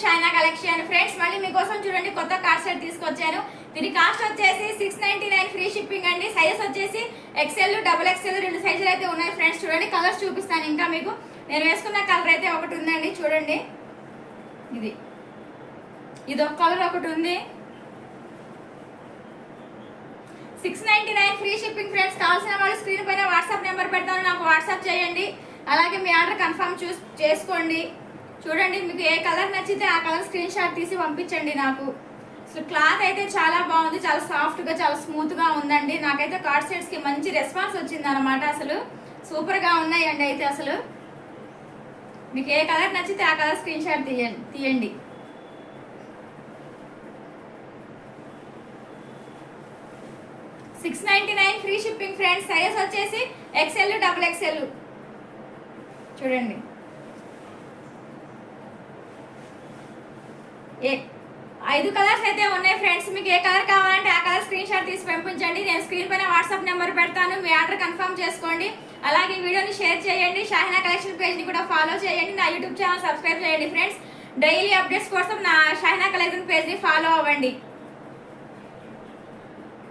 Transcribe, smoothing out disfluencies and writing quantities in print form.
షైనా collection friends. మళ్ళీ మీకోసం చూడండి కొత్త కార్డ్ సెట్ తీసుకొచ్చాను. దీని కాస్ట్ వచ్చేసి 699 ఫ్రీ షిప్పింగ్ అండి. సైజెస్ వచ్చేసి XL, XXL రెండు సైజులు అయితే ఉన్నాయి ఫ్రెండ్స్. చూడండి కలర్స్ చూపిస్తాను. ఇంకా మీకు నేను వేసుకున్న కలర్ అయితే ఒకటి ఉందండి, చూడండి ఇది ఒక కలర్ ఒకటి ఉంది. 699 ఫ్రీ షిప్పింగ్ ఫ్రెండ్స్. కావాల్సిన వాళ్ళు స్క్రీన్ పైన వాట్సాప్ నెంబర్ పెడతాను, నాకు వాట్సాప్ చేయండి. అలాగే మీ ఆర్డర్ కన్ఫర్మ్ చేసుకోండి. చూడండి మీకు ఏ కలర్ నచ్చితే ఆ కలర్ స్క్రీన్ షాట్ తీసి పంపించండి నాకు. అసలు క్లాత్ అయితే చాలా బాగుంది, చాలా సాఫ్ట్ గా చాలా స్మూత్ గా ఉందండి. నాకైతే కార్డ్ సెట్స్ కి మంచి రెస్పాన్స్ వచ్చింది అనమాట. అసలు సూపర్ గా ఉన్నాయండి. అయితే అసలు మీకు ఏ కలర్ నచ్చితే ఆ కలర్ స్క్రీన్ షాట్ తీయండి. $699 ఫ్రీ షిప్పింగ్ ఫ్రెండ్స్. సైజ్ వచ్చేసి XL, XXL. చూడండి 5 కలర్స్ అయితే ఉన్నాయి ఫ్రెండ్స్. మీకు ఏ కలర్ కావాలంటే ఆ కలర్ స్క్రీన్ షాట్ తీసి పంపించండి. నేను స్క్రీన్ పైన వాట్సాప్ నెంబర్ పెడతాను, మీ ఆర్డర్ కన్ఫర్మ్ చేసుకోండి. అలాగే వీడియోని షేర్ చేయండి. షాహినా కలెక్షన్ పేజ్ ని కూడా ఫాలో చేయండి. నా యూట్యూబ్ ఛానల్ సబ్స్క్రైబ్ చేయండి ఫ్రెండ్స్. డైలీ అప్డేట్స్ కోసం నా షాహినా కలెక్షన్ పేజ్ ని ఫాలో అవ్వండి.